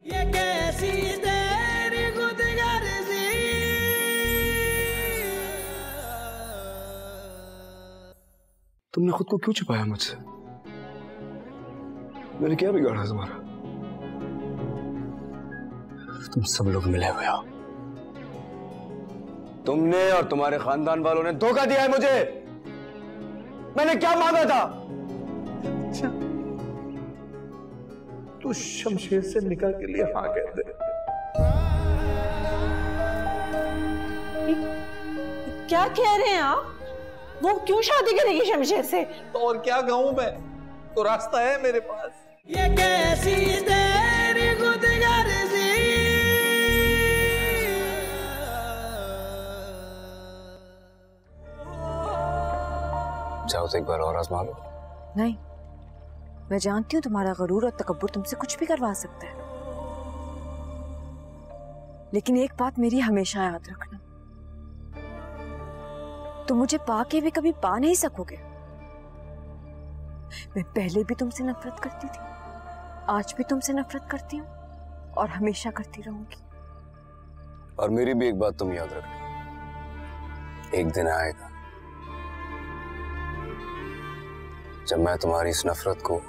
ये कैसी तेरी खुदगर्जी। तुमने खुद को क्यों छुपाया मुझसे? मैंने क्या बिगाड़ा तुम्हारा? तुम सब लोग मिले हुए हो। तुमने और तुम्हारे खानदान वालों ने धोखा दिया है मुझे। मैंने क्या मांगा था? तू शमशेर से निकाह के लिए हाँ कह दे। क्या कह रहे हैं आप? वो क्यों शादी करेगी शमशेर से? तो और क्या कहूं मैं, तो रास्ता है मेरे पास। ये कैसी तेरी खुदगर्जी। चाहो तो एक बार और आजमा लो। नहीं, मैं जानती हूँ तुम्हारा गरूर और तकब्बुर तुमसे कुछ भी करवा सकता है, लेकिन एक बात मेरी हमेशा याद रखना, तुम मुझे पाके भी कभी पा नहीं सकोगे। मैं पहले भी तुमसे नफरत करती थी, आज भी तुमसे नफरत करती हूँ और हमेशा करती रहूंगी। और मेरी भी एक बात तुम याद रखना, एक दिन आएगा जब मैं तुम्हारी इस नफरत को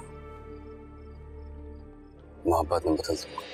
मोहब्बत में बदल दूंगा।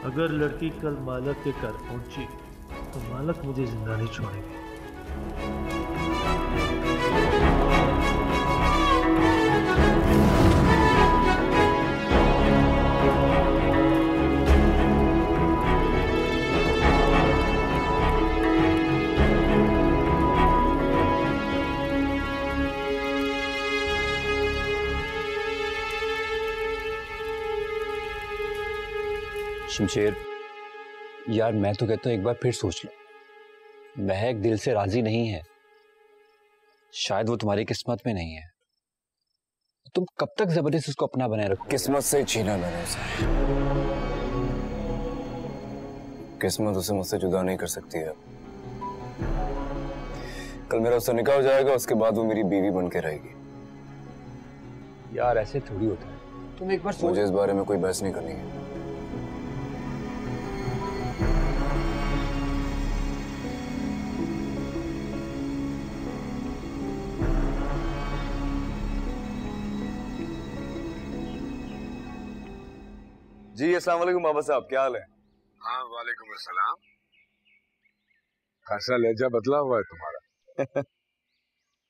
अगर लड़की कल मालक के घर पहुंची तो मालक मुझे जिंदा नहीं छोड़ेंगे। शमशेर यार, मैं तो कहता हूं एक बार फिर सोच लो। महक दिल से राजी नहीं है, शायद वो तुम्हारी किस्मत में नहीं है। तुम कब तक जबरदस्ती उसको अपना बनाए रखो? किस्मत से छीना मैंने उसे। किस्मत उसे मुझसे जुदा नहीं कर सकती है। कल मेरा उससे निकाह हो जाएगा, उसके बाद वो मेरी बीवी बन के रहेगी। यार ऐसे थोड़ी होता है, तुम एक बार सोच। मुझे इस बारे में कोई बहस नहीं करनी है। जी अस्सलाम वालेकुम बाबा साहब, क्या हाल है? हाँ वालेकुम अस्सलाम। खासा लहजा बदला हुआ है तुम्हारा।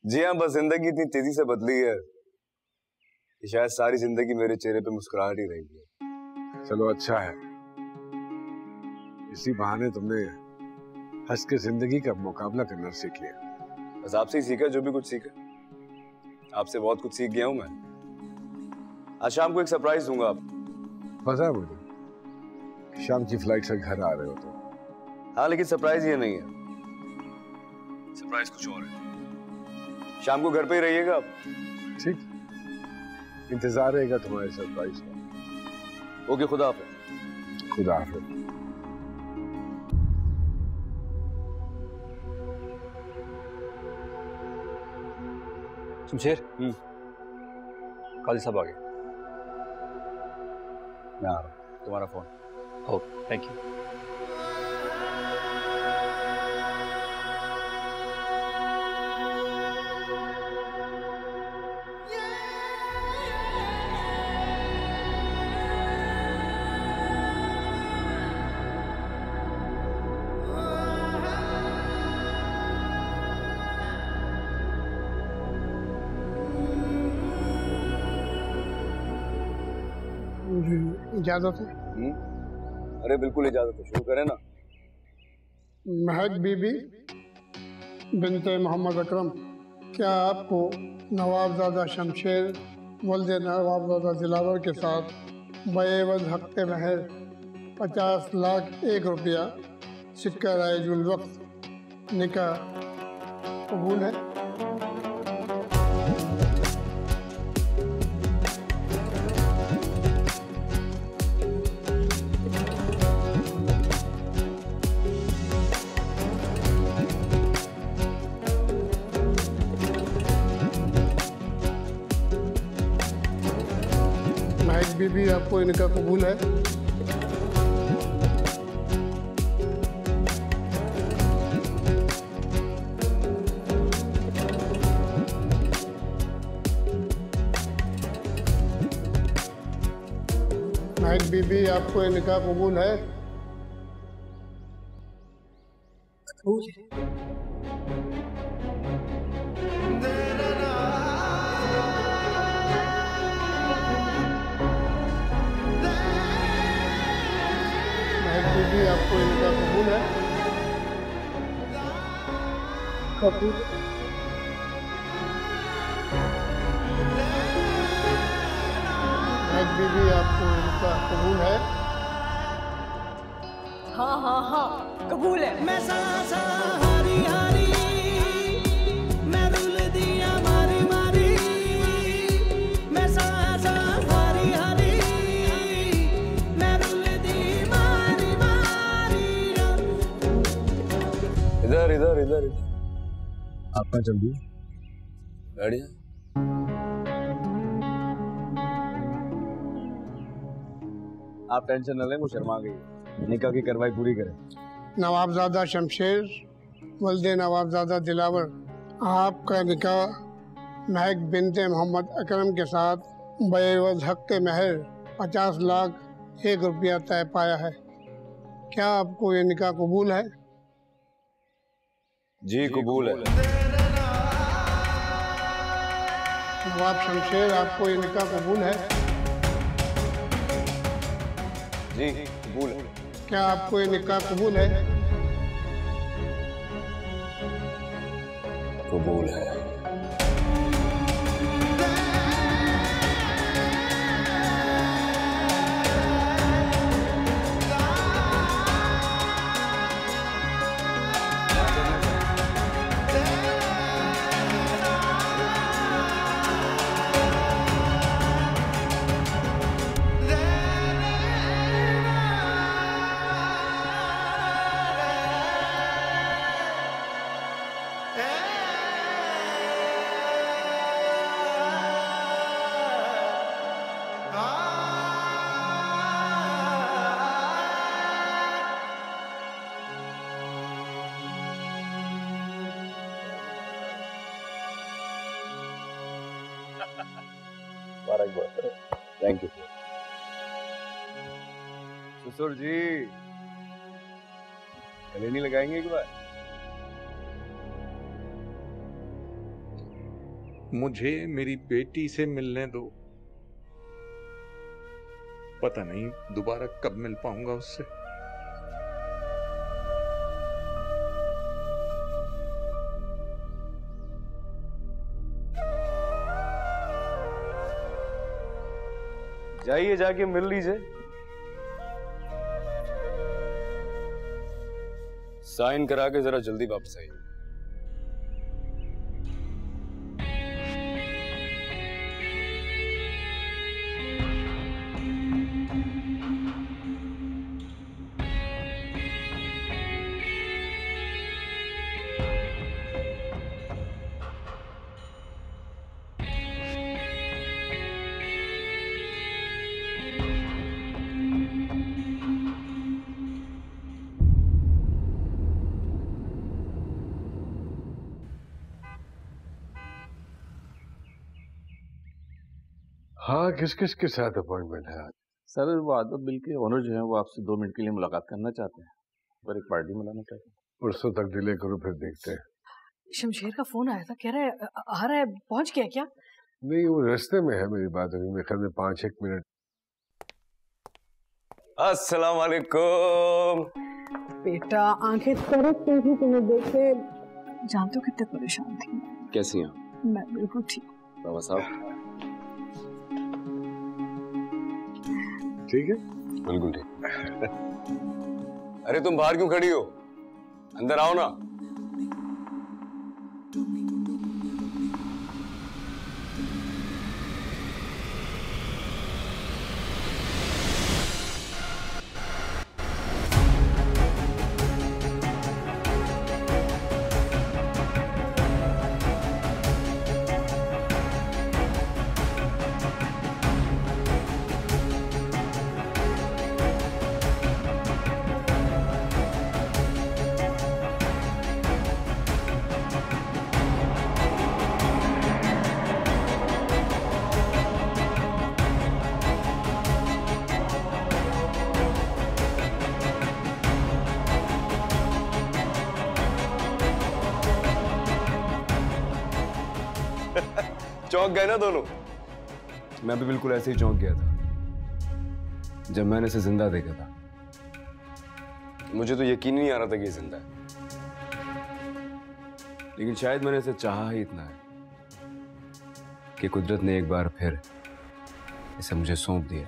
जी हाँ, बस जिंदगी इतनी तेजी से बदली है कि शायद सारी जिंदगी मेरे चेहरे पे मुस्कुराहट ही रहेगी। चलो अच्छा है, इसी बहाने तुमने हंस के जिंदगी का मुकाबला करना सीख लिया। बस आपसे ही सीखा जो भी कुछ सीखा। आपसे बहुत कुछ सीख गया हूं मैं। आज शाम को एक सरप्राइज दूंगा आप। पता है मुझे, शाम की फ्लाइट से घर आ रहे हो तो। हाँ लेकिन सरप्राइज ये नहीं है, सरप्राइज कुछ और है। शाम को घर पे ही रहिएगा आप। ठीक, इंतजार रहेगा तुम्हारे सरप्राइज का। ओके, खुदा हाफिज। खुदा हाफिज। शमशेर, काली साहब आ गए। मैं आ रहा हूँ। तुम्हारा फोन। Okay, thank you. इजाजत है? अरे बिल्कुल इजाजत है, शुरू करें ना। महक बीबी बिनते मोहम्मद अकरम, क्या आपको नवाबजादा शमशेर वल्द नवाबजादा दिलावर के साथ बेवज हक़ महर 50 लाख 1 रुपया सिक्का राइजुल वक्त निकाह कबूल है? बीबी, आपको इनका कबूल है? महक बीबी, आपको इनका कबूल है? कबूल है। आपको इनका कबूल है? कबूल। महक बीबी, आपको इनका कबूल है? हाँ हाँ हाँ, कबूल है। मैं सांसा हारी हारी, मैं रुल दिया मारी मारी, मैं सांसा हारी हारी, मैं रुल दी मारी मारी। इधर इधर इधर आपका जल्दी बैठ जा। आप टेंशन न लें, वो शर्मा गई। निकाह की कार्रवाई पूरी करें। नवाबजादा शमशेर वल्दे नवाबजादा दिलावर, आपका निकाह महक बिनते मोहम्मद अकरम के साथ बेवज हक़ महर 50 लाख 1 रुपया तय पाया है। क्या आपको ये निकाह कबूल है? जी कबूल है। नवाब शमशेर, आपको ये निकाह कबूल है? जी कबूल है। क्या आपको ये निकाह कबूल है? कबूल है। थैंक यू ससुर जी, गले नहीं लगाएंगे एक बार? मुझे मेरी बेटी से मिलने दो, पता नहीं दोबारा कब मिल पाऊंगा उससे। जाइए, जाके मिल लीजिए। साइन करा के जरा जल्दी वापस आइए। हाँ, किस किस के साथ अपॉइंटमेंट है आज? सर वो आदम बिल के ओनर जो है वो आपसे 2 मिनट के लिए मुलाकात करना चाहते हैं और एक पार्टी मिलाना चाहते हैं। परसों तक डिले करो, फिर देखते हैं। शमशेर का फोन आया था, कह रहा है आ रहा है, पहुंच गया क्या? नहीं, वो रास्ते में है। मेरी बात अभी मेरे ख्याल में 5-1 मिनट। अस्सलाम वालेकुम। बेटा आंखें तरफ से ही तुम्हें देख के जानते हो कितने परेशान थी। कैसी हैं? मैं बिल्कुल ठीक। बाबा साहब ठीक है? बिल्कुल ठीक। अरे तुम बाहर क्यों खड़ी हो? अंदर आओ ना। चौंक गए ना दोनों? मैं भी बिल्कुल ऐसे ही चौंक गया था जब मैंने इसे जिंदा देखा था। मुझे तो यकीन नहीं आ रहा था कि ये जिंदा है, लेकिन शायद मैंने इसे चाहा ही इतना है कि कुदरत ने एक बार फिर इसे मुझे सौंप दिया।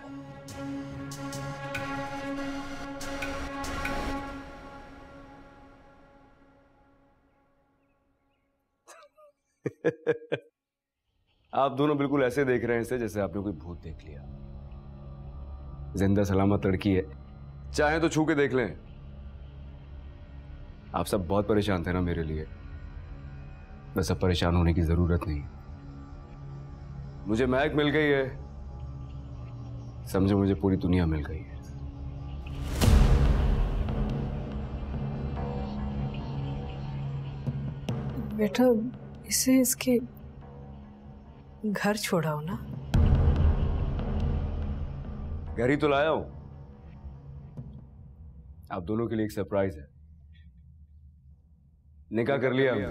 आप दोनों बिल्कुल ऐसे देख रहे हैं इसे जैसे आपने कोई भूत देख लिया। जिंदा सलामत लड़की है, चाहे तो छू के देख लें। आप सब बहुत परेशान थे ना मेरे लिए, बस अब परेशान होने की जरूरत नहीं। मुझे महक मिल गई है, समझो मुझे पूरी दुनिया मिल गई है। बेटा इसे इसके घर छोड़ाओ ना। घर ही तो लाया हूं। आप दोनों के लिए एक सरप्राइज है। निकाह कर लिया हमने।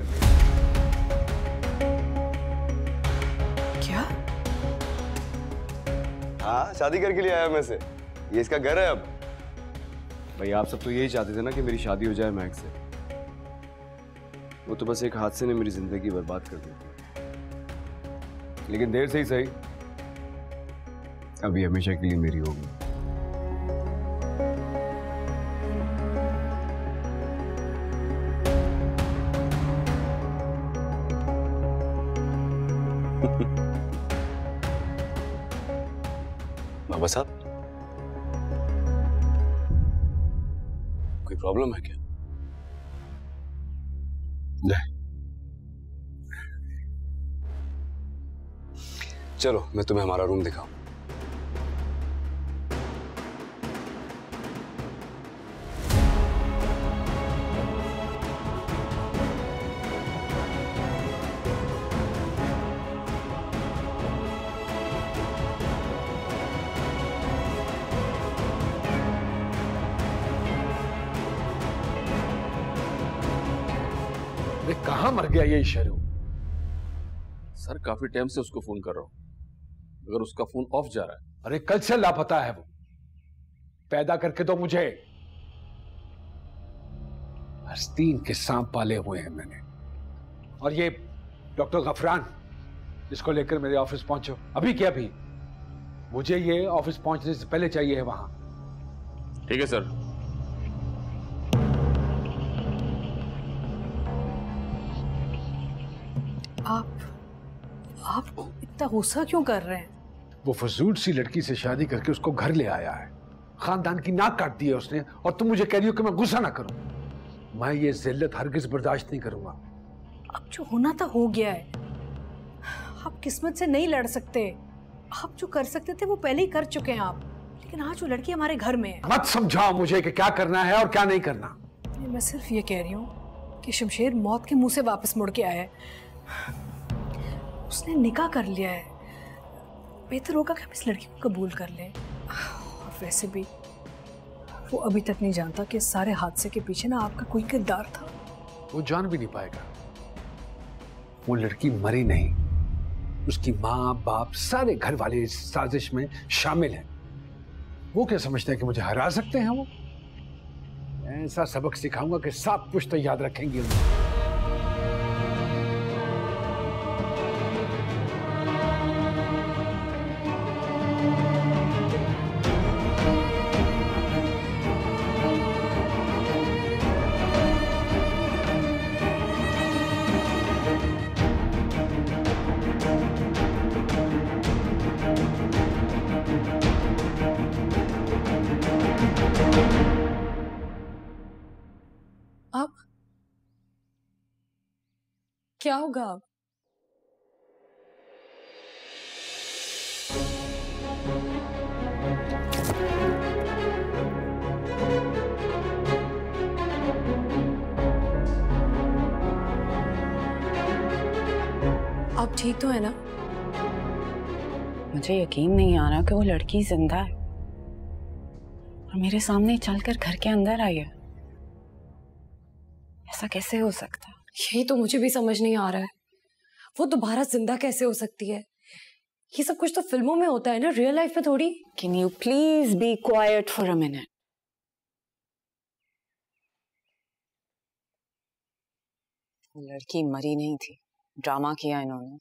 क्या? हाँ, शादी करके लिए आया मैं से। ये इसका घर है अब। भाई आप सब तो यही चाहते थे ना कि मेरी शादी हो जाए महक से। वो तो बस एक हादसे ने मेरी जिंदगी बर्बाद कर दी थी, लेकिन देर से ही सही, अभी हमेशा के लिए मेरी होगी। बाबा साहब, कोई प्रॉब्लम है क्या? नहीं। चलो मैं तुम्हें हमारा रूम दिखाऊं। अरे कहां मर गया ये शेरू? सर काफी टाइम से उसको फोन कर रहा हूं, अगर उसका फोन ऑफ जा रहा है। अरे कल से लापता है वो। पैदा करके तो मुझे आस्तीन के सांप पाले हुए हैं मैंने। और ये डॉक्टर गफरान जिसको लेकर मेरे ऑफिस पहुंचो अभी के अभी, मुझे ये ऑफिस पहुंचने से पहले चाहिए है वहां। ठीक है सर। आप इतना गुस्सा क्यों कर रहे हैं? वो फजूल सी लड़की से शादी करके उसको घर ले आया है, खानदान की नाक काट दी है उसने, और तुम मुझे कह रही हो कि मैं गुस्सा ना करूं। मैं ये जिल्लत हरगिज बर्दाश्त नहीं करूंगा। अब जो होना था हो गया है। आप किस्मत से नहीं लड़ सकते। आप जो कर सकते थे वो पहले ही कर चुके हैं आप। लेकिन आज वो लड़की हमारे घर में है। मत समझाओ मुझे कि क्या करना है और क्या नहीं करना। मैं सिर्फ ये कह रही हूँ कि शमशेर मौत के मुंह से वापस मुड़ के आया है। उसने निकाह कर लिया है। बेहतर होगा कि हम इस लड़की को कबूल कर लें। और वैसे भी वो अभी तक नहीं जानता कि इस सारे हादसे के पीछे ना आपका कोई किरदार था। वो जान भी नहीं पाएगा। वो लड़की मरी नहीं, उसकी माँ बाप सारे घर वाले इस साजिश में शामिल हैं। वो क्या समझते हैं कि मुझे हरा सकते हैं? वो ऐसा सबक सिखाऊंगा कि सात पुश्त याद रखेंगे उन्हें। क्या होगा अब? आप ठीक तो है ना? मुझे यकीन नहीं आ रहा कि वो लड़की जिंदा है और मेरे सामने चलकर घर के अंदर आई है। ऐसा कैसे हो सकता? यही तो मुझे भी समझ नहीं आ रहा है। वो दोबारा जिंदा कैसे हो सकती है? ये सब कुछ तो फिल्मों में होता है ना, रियल लाइफ में थोड़ी। Can you please be quiet for a minute? लड़की मरी नहीं थी, ड्रामा किया इन्होंने।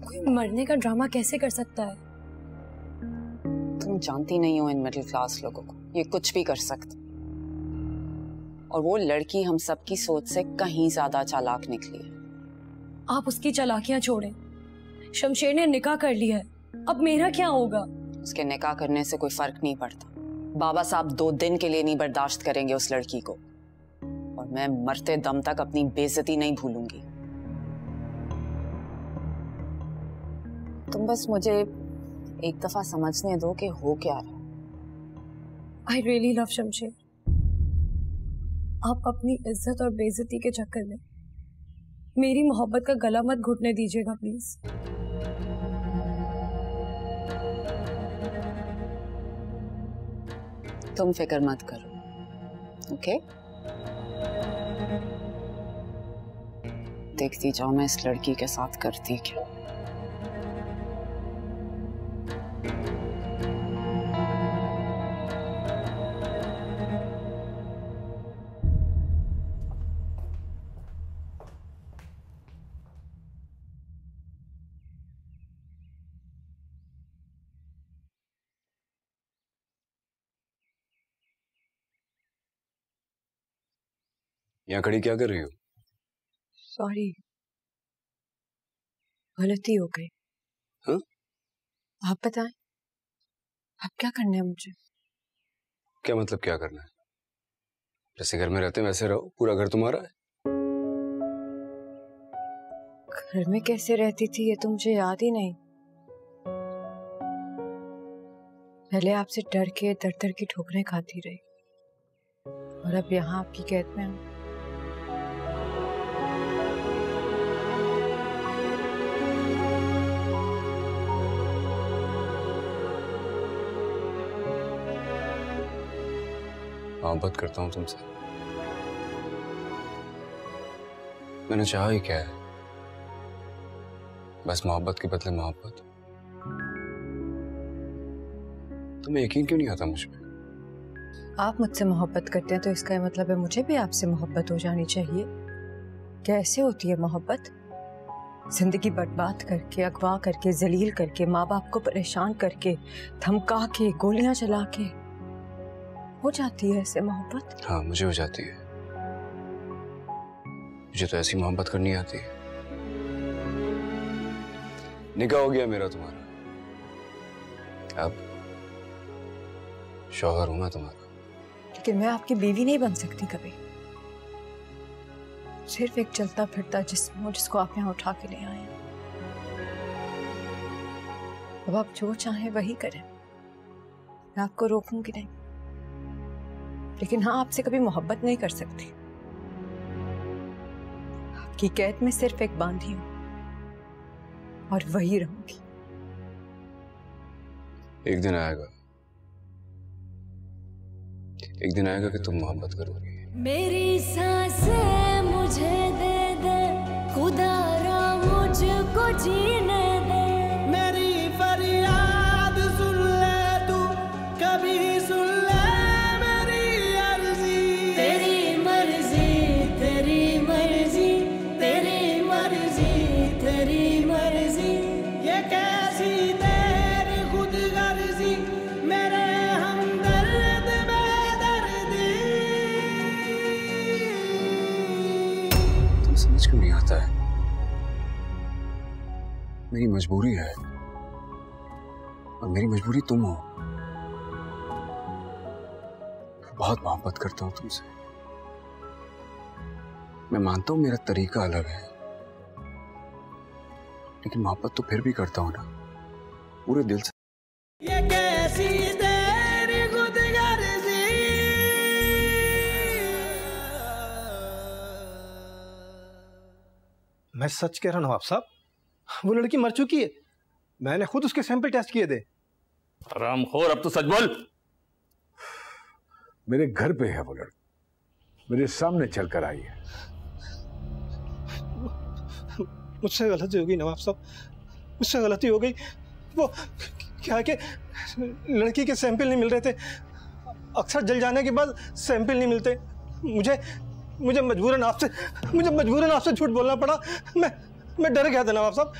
कोई मरने का ड्रामा कैसे कर सकता है? तुम जानती नहीं हो इन मिडिल क्लास लोगों को, ये कुछ भी कर सकते। और वो लड़की हम सबकी सोच से कहीं ज्यादा चालाक निकली है। आप उसकी चालाकियां छोड़ें। शमशेर ने निकाह कर लिया है, अब मेरा क्या होगा? उसके निकाह करने से कोई फर्क नहीं पड़ता। बाबा साहब 2 दिन के लिए नहीं बर्दाश्त करेंगे उस लड़की को, और मैं मरते दम तक अपनी बेइज्जती नहीं भूलूंगी। तुम बस मुझे एक दफा समझने दो कि हो क्या रहा। I really love Shamsher. आप अपनी इज्जत और बेइज्जती के चक्कर में मेरी मोहब्बत का गला मत घुटने दीजिएगा प्लीज। तुम फिक्र मत करो, ओके? देखती जाओ मैं इस लड़की के साथ करती क्या। यहाँ खड़ी क्या कर रही हो? सॉरी, गलती हो गई। हाँ? आप बताएं, आप क्या करना है मुझे? क्या मतलब क्या करना है? जैसे घर में रहते हैं वैसे रहो, पूरा घर तुम्हारा है। घर में कैसे रहती थी ये तो मुझे याद ही नहीं। पहले आपसे डर के दर दर की ठोकरें खाती रही, और अब यहाँ आपकी कैद में हूँ। मोहब्बत करता हूँ तुमसे। मैंने चाहा ही क्या है? बस मोहब्बत के बदले मोहब्बत। तुम्हें यकीन क्यों नहीं आता मुझ पे? आप मुझसे मोहब्बत करते हैं तो इसका मतलब है मुझे भी आपसे मोहब्बत हो जानी चाहिए। कैसे होती है मोहब्बत? जिंदगी बर्बाद करके, अगवा करके, जलील करके, माँ बाप को परेशान करके, धमका के, गोलियां चला के हो जाती है ऐसे मोहब्बत? हाँ, मुझे हो जाती है। मुझे तो ऐसी मोहब्बत करनी आती है। निकाह हो गया मेरा तुम्हारा, अब शौहर हूं मैं तुम्हारा। लेकिन मैं आपकी बीवी नहीं बन सकती कभी। सिर्फ एक चलता फिरता जिस्म हो जिसको आप यहाँ उठा के ले आए। अब आप जो चाहें वही करें, मैं आपको रोकूंगी नहीं। लेकिन हाँ, आपसे कभी मोहब्बत नहीं कर सकती। आपकी कैद में सिर्फ एक बांधी हूं और वही रहूंगी। एक दिन आएगा कि तुम मोहब्बत करोगी। मेरी सांसें मुझे दे दे खुदारा, मुझको जीने दे। मेरी फरियाद सुन ले तू, कभी सुन ले मेरी अर्जी। तेरी मर्जी, तेरी मर्जी, तेरी मर्जी, तेरी मर्जी। ये कैसी तेरी खुदगर्जी, मेरे हमदर्द बेदर्दी। तुम समझ क्यों नहीं आता है? मेरी मजबूरी है, और मेरी मजबूरी तुम हो। बहुत मोहब्बत करता हूं तुमसे। मैं मानता हूं मेरा तरीका अलग है, लेकिन मोहब्बत तो फिर भी करता हूं ना, पूरे दिल से। ये कैसी तेरी खुदगर्जी। मैं सच कह रहा हूँ नवाब साहब, वो लड़की मर चुकी है। मैंने खुद उसके सैंपल टेस्ट किए थे। हरामखोर, अब तो सच बोल। मेरे घर पे है वो लड़की, मेरे सामने चलकर आई है। मुझसे गलती हो गई नवाब साहब, मुझसे गलती हो गई। वो क्या है कि लड़की के सैंपल नहीं मिल रहे थे। अक्सर जल जाने के बाद सैंपल नहीं मिलते। मुझे मजबूरन आपसे झूठ बोलना पड़ा। मैं डर गया था नवाब साहब,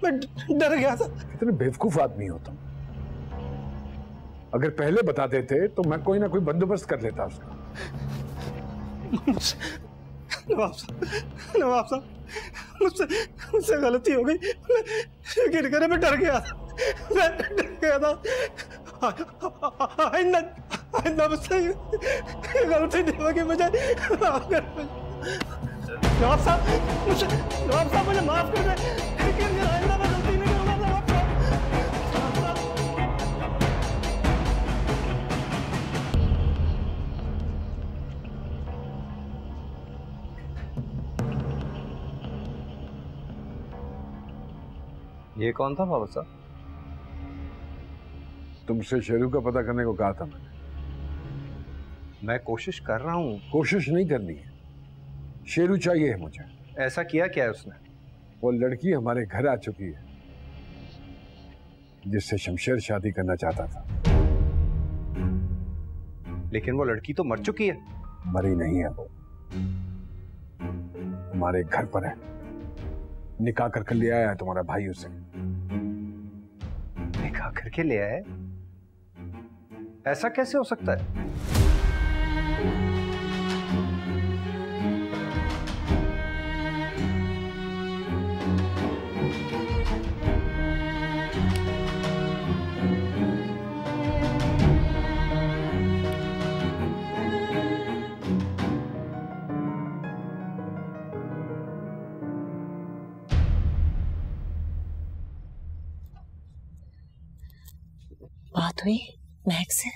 मैं डर गया था। इतने बेवकूफ आदमी हो तुम। अगर पहले बता देते तो मैं कोई ना कोई बंदोबस्त कर लेता उसका। नवाब साहब मुझसे गलती हो गई। मैं डर गया था। आइंदा मुझसे गलती नहीं होगी। मुझे नवाब साहब मुझे माफ कर दे। आइंदा मैं गलती नहीं करूंगा नवाब साहब। ये कौन था बाबा साहब? तुमसे शेरू का पता करने को कहा था मैंने। मैं कोशिश कर रहा हूँ। कोशिश नहीं करनी है, शेरू चाहिए है मुझे। ऐसा किया क्या है उसने? वो लड़की हमारे घर आ चुकी है जिससे शमशेर शादी करना चाहता था। लेकिन वो लड़की तो मर चुकी है। मरी नहीं है वो, हमारे घर पर है। निकाह करके ले आया है तुम्हारा भाई उसे। निकाह करके ले आया है? ऐसा कैसे हो सकता है? बात हुई महक से?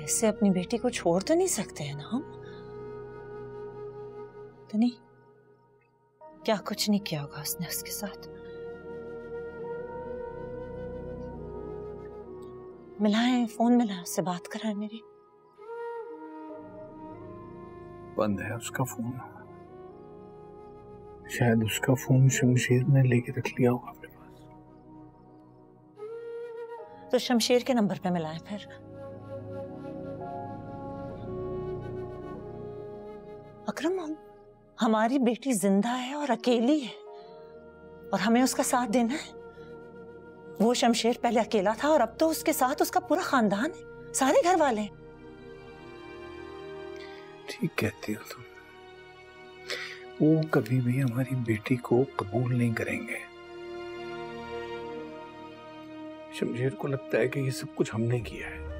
ऐसे अपनी बेटी को छोड़ तो नहीं सकते हैं ना हम? तो नहीं, क्या कुछ नहीं किया होगा उसने उसके साथ? मिलाएं, फोन मिला, उससे बात कराएं मेरी। बंद है उसका फोन। शायद उसका फोन शमशेर ने लेके रख लिया होगा अपने पास। तो शमशेर के नंबर पे मिलाएं फिर। अकरम, हमारी बेटी जिंदा है और अकेली है और हमें उसका साथ देना है। वो शमशेर पहले अकेला था और अब तो उसके साथ उसका पूरा खानदान है, सारे घर वाले हैं। ठीक कहती हो तुम। वो कभी भी हमारी बेटी को कबूल नहीं करेंगे। शमशेर को लगता है कि ये सब कुछ हमने किया है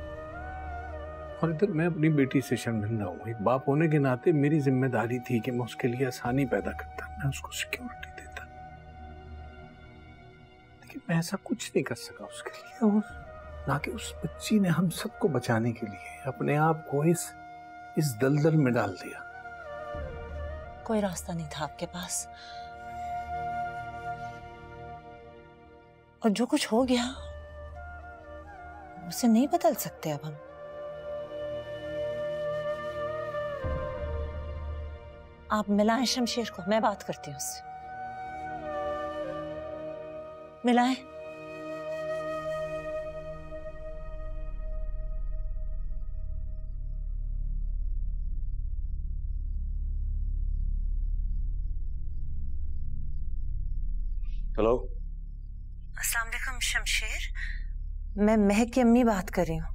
और इधर मैं अपनी बेटी से शर्मिंदा हूँ। एक बाप होने के नाते मेरी जिम्मेदारी थी कि मैं उसके लिए आसानी पैदा करता, मैं उसको सिक्योरिटी देता, लेकिन मैं ऐसा कुछ नहीं कर सका उसके लिए। और ना कि उस बच्ची ने हम सबको बचाने के लिए अपने आप को इस दलदल में डाल दिया। कोई रास्ता नहीं था आपके पास, और जो कुछ हो गया उसे नहीं बदल सकते अब हम। आप मिलाएं शमशेर को, मैं बात करती हूँ उससे। मिलाएं। हेलो, अस्सलाम वालेकुम शमशेर, मैं महक की अम्मी बात कर रही हूँ।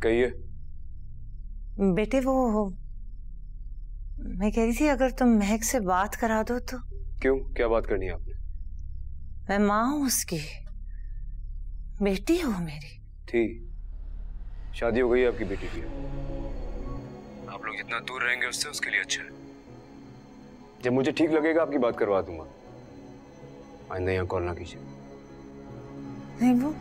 कहिए। बेटे वो मैं कह रही थी अगर तुम महक से बात करा दो तो। क्यों, क्या बात करनी है आपने? मैं माँ हूँ उसकी, बेटी हो मेरी। थी, शादी हो गई आपकी बेटी की। आप लोग जितना दूर रहेंगे उससे उसके लिए अच्छा है। जब मुझे ठीक लगेगा आपकी बात करवा दूंगा। आइंदा यहाँ कॉल ना कीजिए। नहीं वो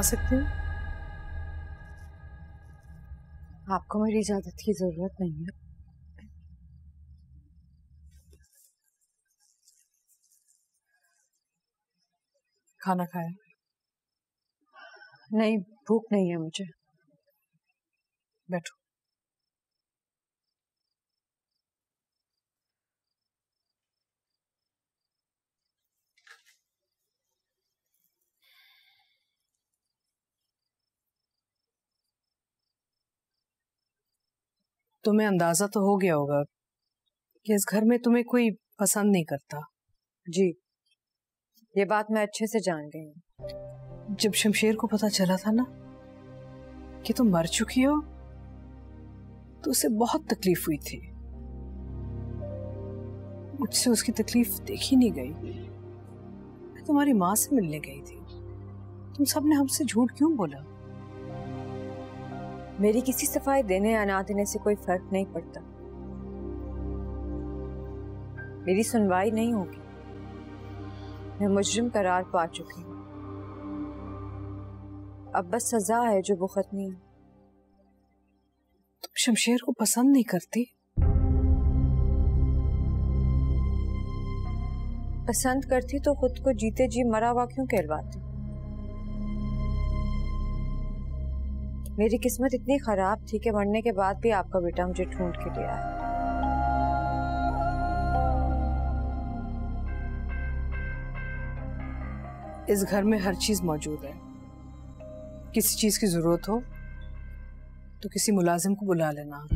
सकती हूँ? आपको मेरी इजाजत की जरूरत नहीं है। खाना खाया? नहीं, भूख नहीं है मुझे। बैठो। तुम्हें अंदाजा तो हो गया होगा कि इस घर में तुम्हें कोई पसंद नहीं करता। जी, ये बात मैं अच्छे से जान गई हूँ। जब शमशेर को पता चला था ना कि तुम मर चुकी हो तो उसे बहुत तकलीफ हुई थी। मुझसे उसकी तकलीफ देखी नहीं गई। मैं तुम्हारी माँ से मिलने गई थी। तुम सबने हमसे झूठ क्यों बोला? मेरी किसी सफाई देने या ना देने से कोई फर्क नहीं पड़ता। मेरी सुनवाई नहीं होगी। मैं मुजरिम करार पा चुकी हूँ। अब बस सजा है जो भुगतनी है। तुम शमशेर को पसंद नहीं करती? पसंद करती तो खुद को जीते जी मरा हुआ क्यों कहलवाती? मेरी किस्मत इतनी खराब थी कि मरने के बाद भी आपका बेटा मुझे ढूंढ के ले आया। इस घर में हर चीज मौजूद है। किसी चीज की जरूरत हो तो किसी मुलाजिम को बुला लेना।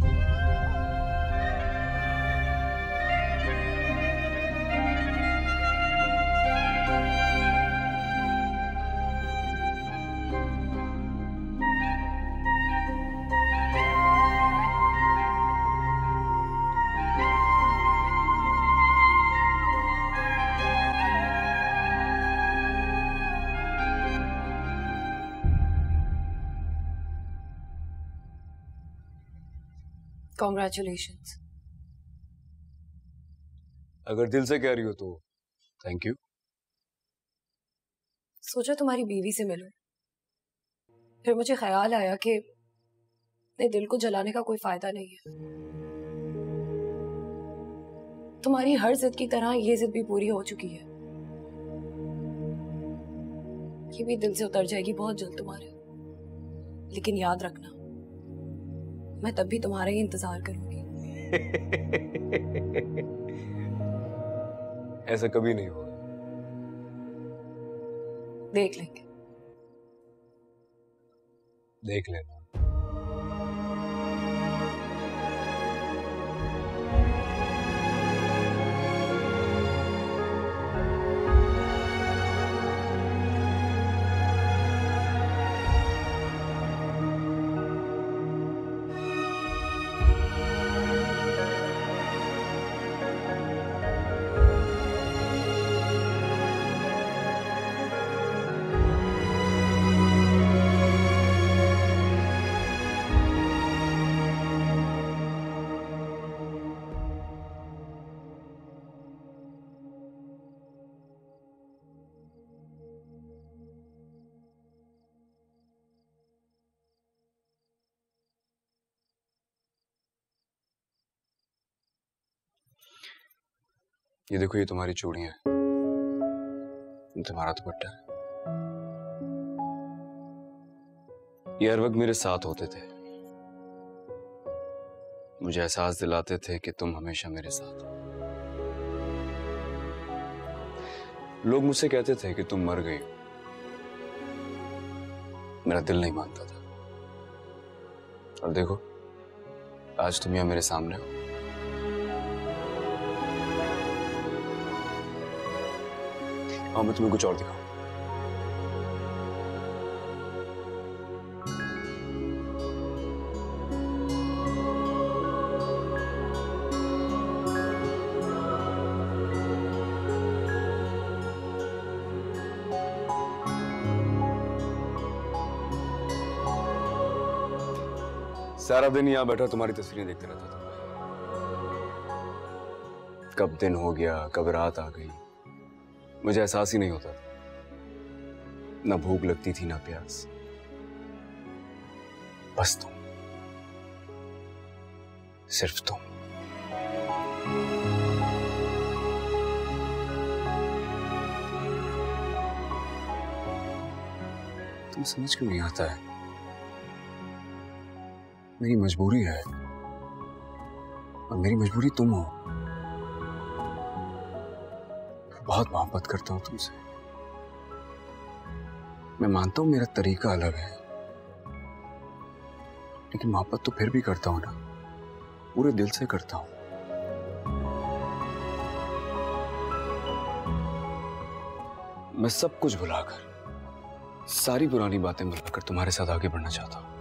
Congratulations. अगर दिल से कह रही हो तो थैंक यू। सोचा तुम्हारी बीवी से मिलूं, फिर मुझे ख्याल आया कि अपने दिल को जलाने का कोई फायदा नहीं है। तुम्हारी हर जिद की तरह ये जिद भी पूरी हो चुकी है। ये भी दिल से उतर जाएगी बहुत जल्द तुम्हारे। लेकिन याद रखना, मैं तब भी तुम्हारा ही इंतजार करूंगी। ऐसा कभी नहीं होगा। देख लेंगे। देख लेना। ये देखो, ये तुम्हारी चूड़ियां हैं, तुम्हारा दुपट्टा है। ये हर वक्त मेरे साथ होते थे, मुझे एहसास दिलाते थे कि तुम हमेशा मेरे साथ हो। लोग मुझसे कहते थे कि तुम मर गई हो, मेरा दिल नहीं मानता था। और देखो, आज तुम यहां मेरे सामने हो। हाँ, मैं तुम्हें कुछ और दिखाऊं। सारा दिन यहां बैठा तुम्हारी तस्वीरें देखते रहता था। कब दिन हो गया, कब रात आ गई, मुझे एहसास ही नहीं होता था। ना भूख लगती थी, ना प्यास, बस तुम, सिर्फ तुम। तुम समझ क्यों नहीं आता है? मेरी मजबूरी है, और मेरी मजबूरी तुम हो। बहुत मोहब्बत करता हूं तुमसे। मैं मानता हूं मेरा तरीका अलग है, लेकिन मोहब्बत तो फिर भी करता हूं ना, पूरे दिल से करता हूं। मैं सब कुछ भुलाकर, सारी पुरानी बातें भुलाकर तुम्हारे साथ आगे बढ़ना चाहता हूं।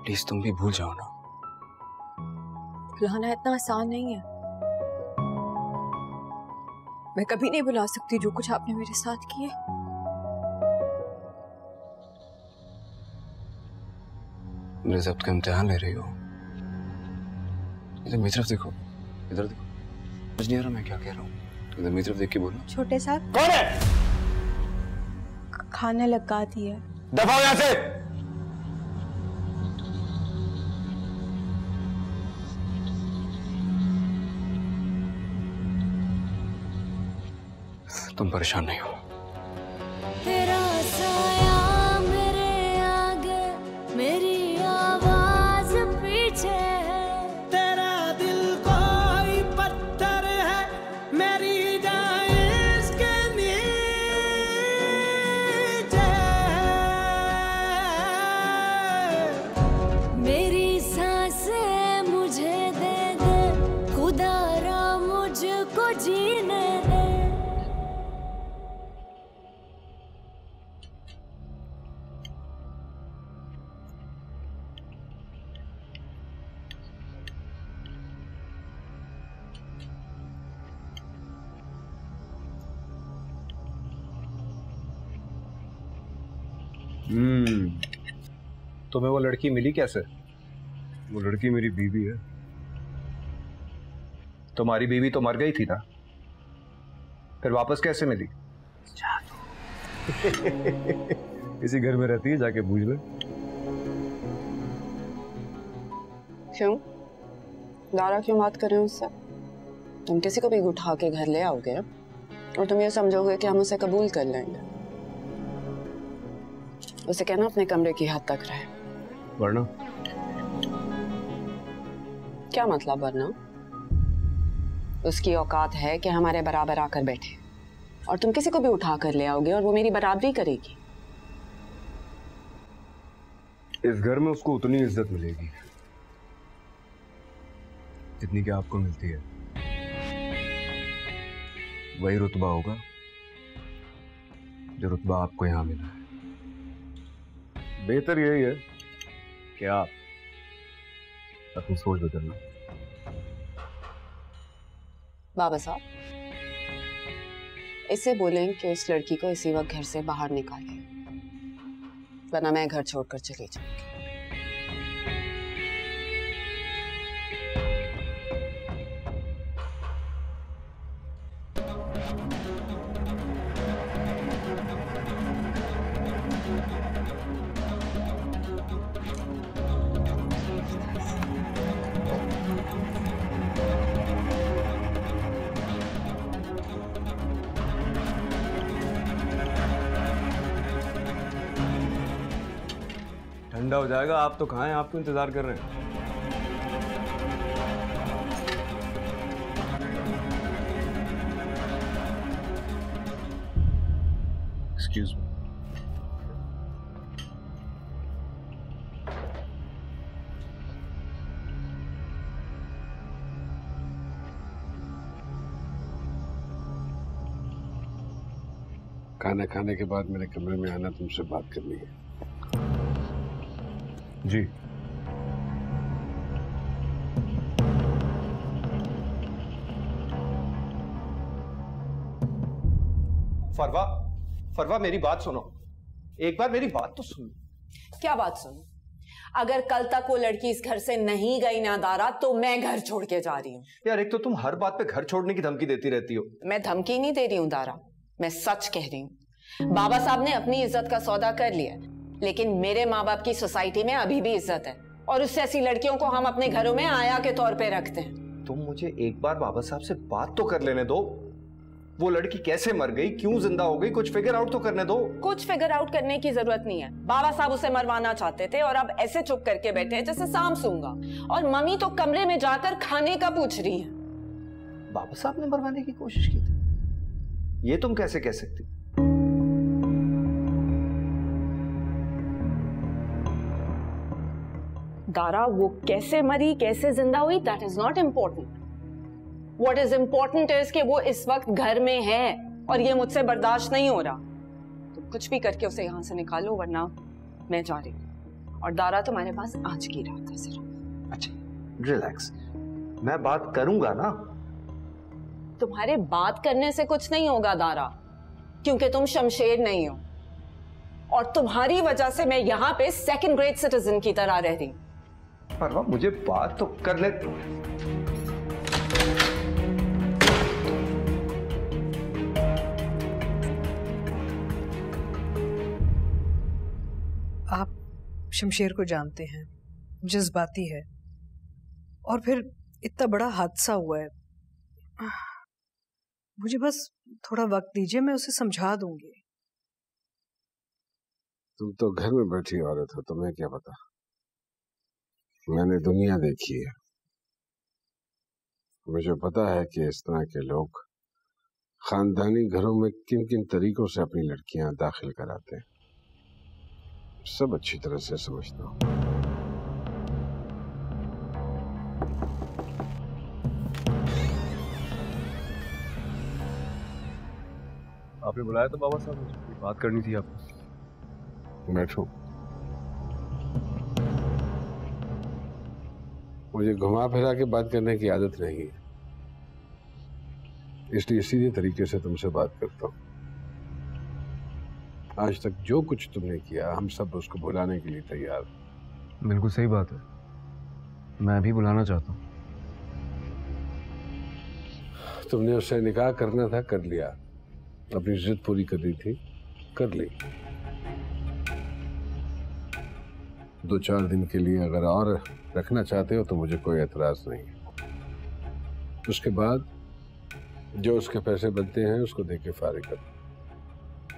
प्लीज तुम भी भूल जाओ ना। भुलाना इतना आसान नहीं है। मैं कभी नहीं भुला सकती जो कुछ आपने मेरे साथ किए। मेरे ज़ब्त का इम्तिहान ले रही हो? इधर मेरी तरफ देखो, इधर देखो। समझ नहीं आ रहा मैं क्या कह रहा हूँ। इधर मेरी तरफ देख के बोलो। छोटे साहब, कौन है? खाना लगा दिया। दफा हो यहाँ से। तुम परेशान नहीं हो। तेरा साया मेरे आगे, मेरी आवाज पीछे है। तेरा दिल कोई पत्थर है, मेरी जान इसके नीचे है। मेरी सांसें मुझे दे दे, खुदारा मुझको जीने दे। तुम्हें वो लड़की मिली कैसे? वो लड़की मेरी बीवी है। तुम्हारी बीवी तो मर गई थी ना, फिर वापस कैसे मिली? इसी घर में रहती है, जाके पूछ ले। क्यों? दारा क्यों बात कर रहे हो उससे? तुम किसी को भी उठा के घर ले आओगे और तुम ये समझोगे कि हम उसे कबूल कर लेंगे। उसे कहना अपने कमरे की हद तक रहे। वरना? क्या मतलब वरना? उसकी औकात है कि हमारे बराबर आकर बैठे और तुम किसी को भी उठा कर ले आओगे और वो मेरी बराबरी करेगी। इस घर में उसको उतनी इज्जत मिलेगी जितनी कि आपको मिलती है। वही रुतबा होगा जो रुतबा आपको यहां मिला है। बेहतर यही है कि आप अपनी सोच बदलना। बाबा साहब, इससे बोलें कि इस लड़की को इसी वक्त घर से बाहर निकालें, वरना मैं घर छोड़कर चली जाऊंगी। ठंडा हो जाएगा, आप तो खाएं, आपको इंतजार कर रहे हैं। Excuse me. खाना खाने के बाद मेरे कमरे में आना, तुमसे बात करनी है। जी। फरवा मेरी बात सुनो, एक बार मेरी बात तो सुनो। क्या बात सुनो? अगर कल तक वो लड़की इस घर से नहीं गई ना दारा, तो मैं घर छोड़ के जा रही हूँ। यार, एक तो तुम हर बात पे घर छोड़ने की धमकी देती रहती हो। मैं धमकी नहीं दे रही हूँ दारा, मैं सच कह रही हूँ। बाबा साहब ने अपनी इज्जत का सौदा कर लिया, लेकिन मेरे माँ बाप की सोसाइटी में अभी भी इज्जत है और उससे ऐसी लड़कियों को हम अपने घरों में आया के तौर पे रखते हैं। तुम मुझे एक बार बाबा साहब से बात तो कर लेने दो। वो लड़की कैसे मर गई, क्यों जिंदा हो गई, कुछ फिगर आउट तो करने दो। कुछ फिगर आउट करने की जरूरत नहीं है। बाबा साहब उसे मरवाना चाहते थे और अब ऐसे चुप करके बैठे हैं जैसे सांप सूंगा, और मम्मी तो कमरे में जाकर खाने का पूछ रही है। बाबा साहब ने मरवाने की कोशिश की थी, ये तुम कैसे कह सकती? दारा, वो कैसे मरी, कैसे जिंदा हुई, that is not important. What is important is कि वो इस वक्त घर में है और ये मुझसे बर्दाश्त नहीं हो रहा। तो कुछ भी करके उसे यहां से निकालो, वरना मैं जा रही हूँ। और दारा तुम्हारे पास आज की रात है सिर्फ। अच्छा, रिलैक्स, मैं बात करूंगा ना। तुम्हारे बात करने से कुछ नहीं होगा दारा, क्योंकि तुम शमशेर नहीं हो और तुम्हारी वजह से मैं यहाँ पे सेकंड ग्रेड सिटीजन की तरह रह रही हूँ। परवा, मुझे बात तो करने। आप शमशेर को जानते हैं, जज्बाती है, और फिर इतना बड़ा हादसा हुआ है। मुझे बस थोड़ा वक्त दीजिए, मैं उसे समझा दूंगी। तुम तो घर में बैठी औरत हो, तुम्हें क्या पता। मैंने दुनिया देखी है, मुझे पता है कि इस तरह के लोग खानदानी घरों में किन किन तरीकों से अपनी लड़कियां दाखिल कराते हैं। सब अच्छी तरह से समझता हूँ। आपने बुलाया था बाबा साहब, मुझे बात करनी थी आपको। बैठो। मुझे घुमा फिरा के बात करने की आदत नहीं है, इसलिए सीधे तरीके से तुमसे बात करता हूँ। आज तक जो कुछ तुमने किया, हम सब उसको भुलाने के लिए तैयार। बिल्कुल सही बात है, मैं भी बुलाना चाहता हूँ। तुमने उससे निकाह करना था, कर लिया। अपनी जिद पूरी करनी थी, कर ली। 2-4 दिन के लिए अगर और रखना चाहते हो तो मुझे कोई एतराज नहीं। उसके बाद जो उसके पैसे बनते हैं उसको दे के फारिग कर,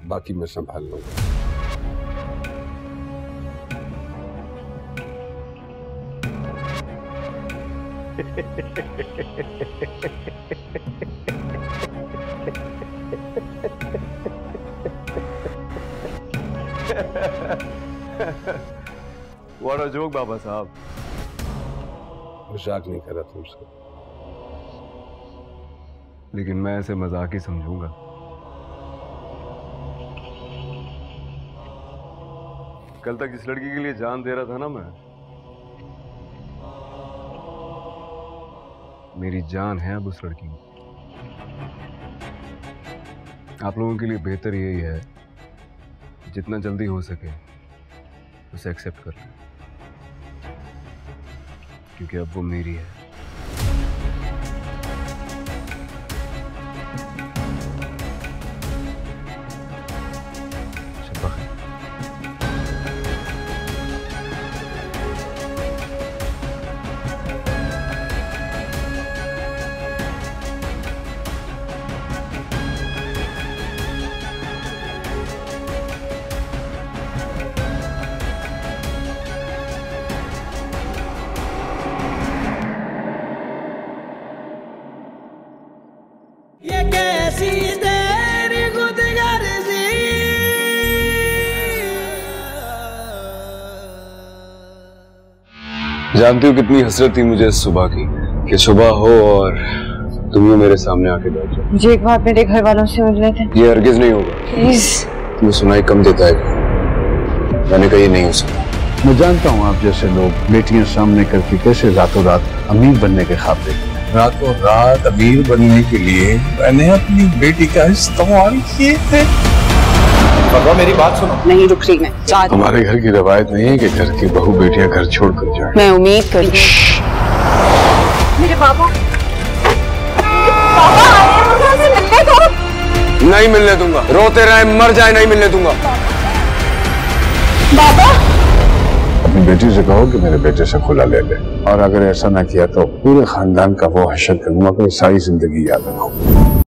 बाकी मैं संभाल लूंगा। व्हाट अ जोक बाबा साहब। मजाक नहीं कर रहा तुमसे, लेकिन मैं ऐसे मजाक ही समझूंगा। कल तक जिस लड़की के लिए जान दे रहा था ना मैं, मेरी जान है अब उस लड़की में। आप लोगों के लिए बेहतर यही है जितना जल्दी हो सके उसे एक्सेप्ट कर लें, क्योंकि अब वो मेरी है। ये कैसी तेरी खुदगर्जी, जानती हो कितनी हसरत थी मुझे इस सुबह की, कि सुबह हो और तुम ये मेरे सामने आके बैठ जाओ। मुझे एक बार मेरे घर वालों से मिलने थे। ये हरगिज नहीं होगा। प्लीज। तुम्हें सुनाई कम देता है, मैंने कहा ये नहीं हो सकता। मैं जानता हूँ आप जैसे लोग बेटियां सामने करके कैसे रातों रात अमीर बनने के ख्वाब देखते हैं। रातों रात अमीर बनने के लिए मैंने अपनी बेटी का इस्तेमाल किए थे। बाबा मेरी बात सुनो। नहीं रुक रही मैं। हमारे घर की रवायत नहीं है कि घर की बहू बेटियां घर छोड़ कर जाए। मैं उम्मीद कर रही हूँ। मेरे पापा मिलने दो। नहीं मिलने दूंगा, रोते रहे मर जाए नहीं मिलने दूंगा। बाबा अपनी बेटी से कहो कि मेरे बेटे से खुला ले ले, और अगर ऐसा ना किया तो पूरे खानदान का वो हशर करूंगा कि सारी जिंदगी याद रखो।